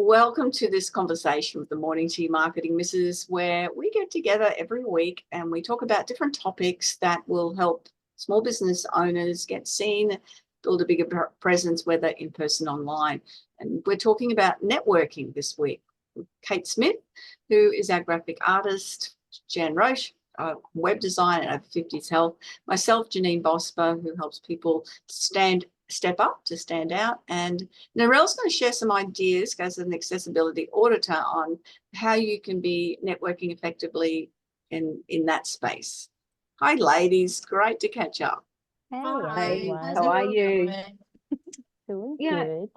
Welcome to this conversation with the Morning Tea Marketing Missus, where we get together every week and we talk about different topics that will help small business owners get seen, build a bigger presence, whether in person or online. And we're talking about networking this week with Kate Smith, who is our graphic artist, Jan Roche, web design and over 50s health, myself, Janine Bosper, who helps people step up to stand out, and Narelle's going to share some ideas as an accessibility auditor on how you can be networking effectively in that space. Hi, ladies. Great to catch up. Hey, Hi, how are you? Doing Yeah, good.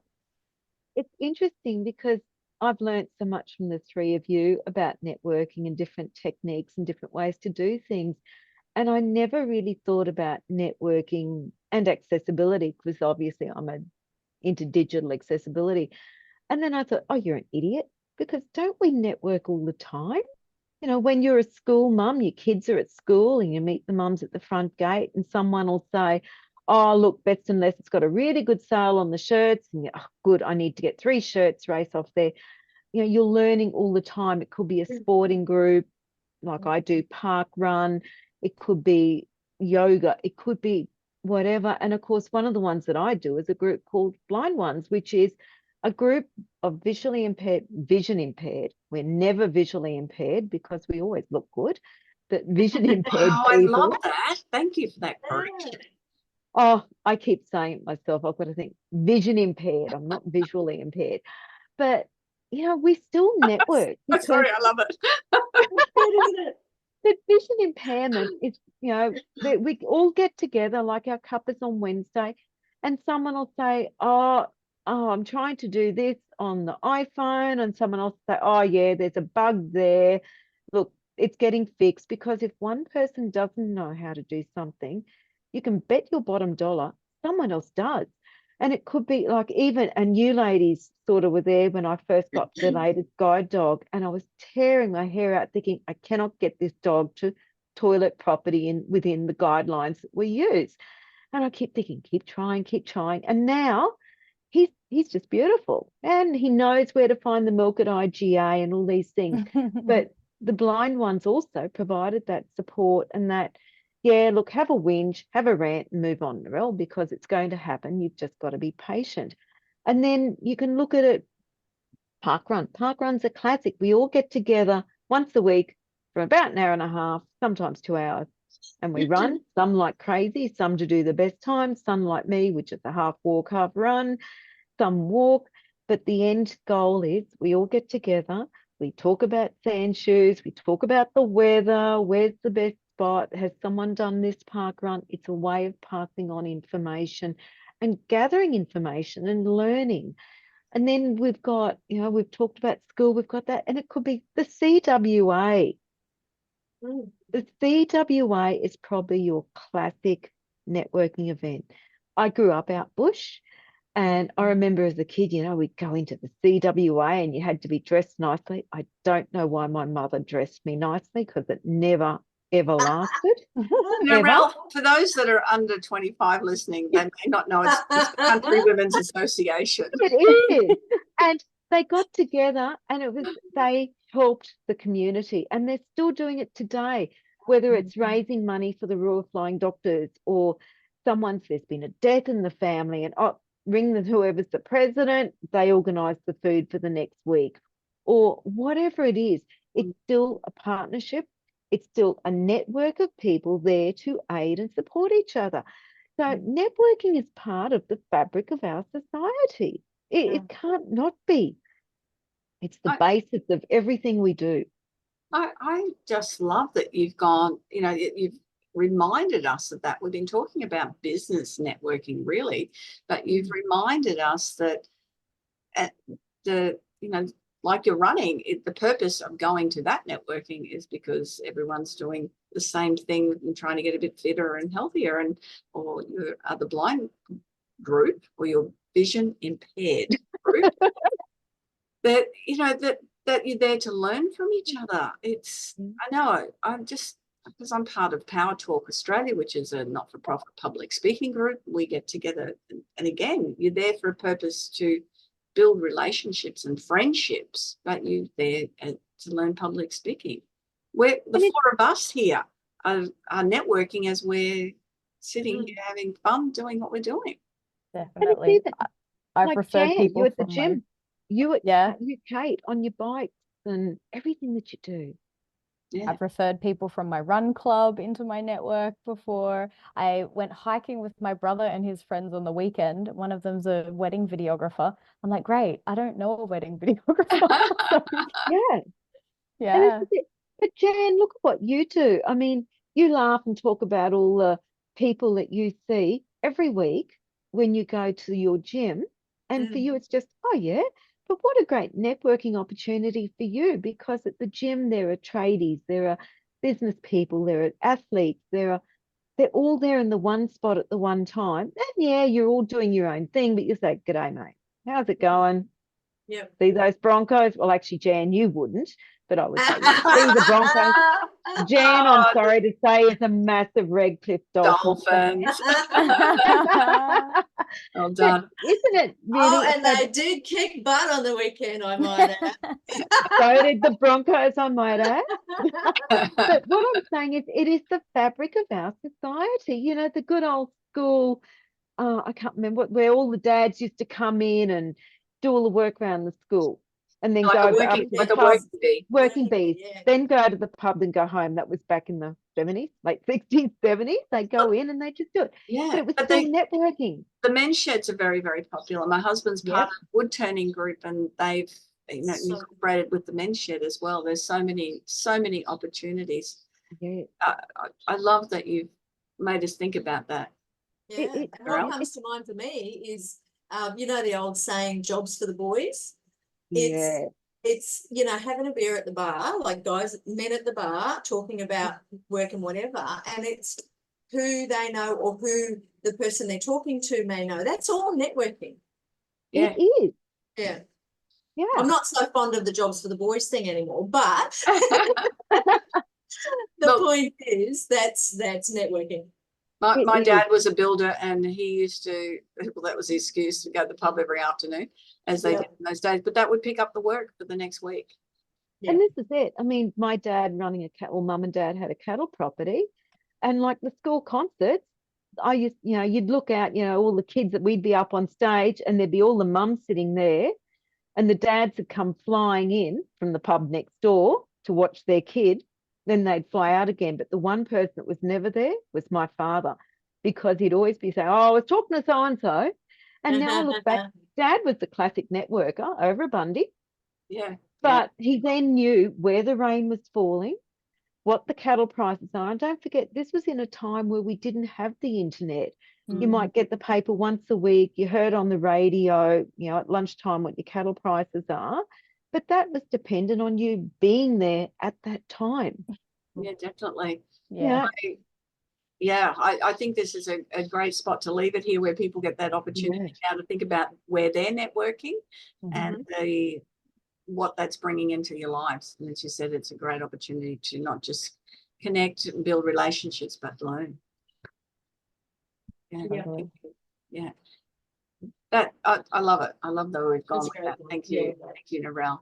it's interesting because I've learned so much from the three of you about networking and different techniques and different ways to do things. And I never really thought about networking and accessibility because obviously into digital accessibility. And then I thought, oh, you're an idiot, because don't we network all the time? When you're a school mum, your kids are at school and you meet the mums at the front gate and someone will say, oh, look, Best and Less, it's got a really good sale on the shirts. And you're, oh, good, I need to get 3 shirts, race off there. You're learning all the time. It could be a sporting group, like I do, park run. It could be yoga. It could be whatever. And of course, one of the ones that I do is a group called Blind Ones, which is a group of visually impaired, vision impaired. We're never visually impaired because we always look good, but vision impaired Oh, I people. love that. Thank you for that correction. Oh, I keep saying it myself. I've got to think vision impaired. I'm not visually impaired. But, we still network I'm sorry, because I love it. the vision impairment is, that we all get together like our cuppers on Wednesday, and someone will say, I'm trying to do this on the iPhone, and someone else will say, oh yeah, there's a bug there. Look, it's getting fixed, because if one person doesn't know how to do something, you can bet your bottom dollar someone else does. And it could be like, even, and you ladies sort of were there when I first got the latest guide dog, and I was tearing my hair out thinking, I cannot get this dog to toilet property within the guidelines that we use. And I keep thinking, keep trying, keep trying. And now he's just beautiful. And he knows where to find the milk at IGA and all these things. But the Blind Ones also provided that support and that, yeah, look, have a whinge, have a rant and move on, Narelle, because it's going to happen. You've just got to be patient. And then you can look at it, park run. Park run's a classic. We all get together once a week for about an hour and a half, sometimes 2 hours. And we run, some like crazy, some to do the best time, some like me, which is a half walk, half run, some walk. But the end goal is we all get together, we talk about sand shoes, we talk about the weather, where's the best spot, has someone done this park run? It's a way of passing on information and gathering information and learning. And then we've got, we've talked about school, we've got that, and it could be the CWA. The CWA is probably your classic networking event. I grew up out bush, and I remember as a kid, we'd go into the CWA and you had to be dressed nicely. I don't know why my mother dressed me nicely, because it never, ever lasted. Narelle, for those that are under 25 listening, they may not know it's the Country Women's Association. It is. And they got together and they helped the community, and they're still doing it today, whether it's raising money for the Royal Flying Doctors, or there's been a death in the family, and ring whoever's the president, they organise the food for the next week, or whatever it is. It's still a partnership. It's still a network of people there to aid and support each other. So networking is part of the fabric of our society. It can't not be. It's the basis of everything we do. I just love that you've gone, you've reminded us of that. We've been talking about business networking, really, but you've reminded us that like you're running, the purpose of going to that networking is because everyone's doing the same thing and trying to get a bit fitter and healthier, or you are the blind group or your vision impaired group that you're there to learn from each other. I know, because I'm part of Power Talk Australia, which is a not-for-profit public speaking group. We get together, and again, you're there for a purpose to build relationships and friendships, but you're there to learn public speaking. We're the And four of us here are networking as we're sitting here having fun doing what we're doing. and it's Definitely. even I've like referred Jan, people you at the from my, gym, you yeah, Kate, on your bikes and everything that you do. Yeah. I've referred people from my run club into my network before. I went hiking with my brother and his friends on the weekend. One of them's a wedding videographer. I'm like, great, I don't know a wedding videographer. So, Yeah. And yeah. but Jan, look at what you do. I mean, you laugh and talk about all the people that you see every week when you go to your gym. And for you, it's just, oh yeah. But what a great networking opportunity for you, because at the gym there are tradies, there are business people, there are athletes, they're all there in the one spot at the one time. And yeah, you're all doing your own thing, but you say, "G'day, mate. How's it going? Yeah. See those Broncos?" Well, actually, Jan, you wouldn't, but I would say, "Yeah, see the Broncos." Jan, I'm sorry to say, is a massive Redcliffe Dolphins fan. Dolphins. Well But done. isn't it really and they did kick butt on the weekend, I might add. so did the Broncos, I might add. But what I'm saying is, it is the fabric of our society. You know, the good old school. I can't remember where all the dads used to come in and do all the work around the school, and then Like go a up working, to the like a pub, working bee. working Working bees. bee, yeah. Then go to the pub and go home. That was back in the 70s, late 60s, 70s. They go in and they just do it. But Yeah. it was But still networking. the men's sheds are very, very popular. My husband's part Yep. of a wood turning group, and they've So- incorporated with the men's shed as well. There's so many opportunities. Yeah. I love that you've made us think about that. Yeah. it- And what Narelle? comes to mind for me is, you know, the old saying, jobs for the boys. Yeah. It's, you know, having a beer at the bar, like men at the bar talking about work and whatever, and it's who they know or who the person they're talking to may know. That's all networking. Yeah. It is. Yeah. Yeah. I'm not so fond of the jobs for the boys thing anymore, but the Look, point is that's networking. my It dad is. was a builder, and he used to, well, that was his excuse to go to the pub every afternoon, as they Yeah. did in those days. But that would pick up the work for the next week. Yeah. And this is it. I mean, my dad running a cattle, mum and dad had a cattle property, and like the school concerts, I used, you know, you'd look out, you know, all the kids that we'd be up on stage, and there'd be all the mums sitting there, and the dads had come flying in from the pub next door to watch their kid. Then they'd fly out again. But the one person that was never there was my father, because he'd always be saying, "Oh, I was talking to so and so," and now I look back, Dad was the classic networker over a Bundy. Yeah. But he then knew where the rain was falling, what the cattle prices are. And don't forget, this was in a time where we didn't have the internet. You might get the paper once a week. You heard on the radio, you know, at lunchtime what your cattle prices are. But that was dependent on you being there at that time. Yeah, definitely. Yeah. I think this is a great spot to leave it here, where people get that opportunity now to think about where they're networking and what that's bringing into your lives. And as you said, it's a great opportunity to not just connect and build relationships, but learn. Yeah. Yeah. Yeah. That I love it. I love that we've gone That's with great. that. Thank Yeah. you. Thank you, Narelle.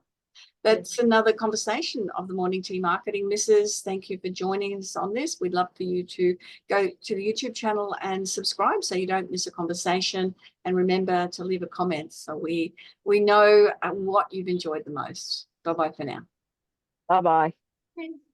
That's another conversation of the Morning Tea Marketing Misses. Thank you for joining us on this. We'd love for you to go to the YouTube channel and subscribe so you don't miss a conversation. And remember to leave a comment so we know what you've enjoyed the most. Bye-bye for now. Bye-bye. Thanks.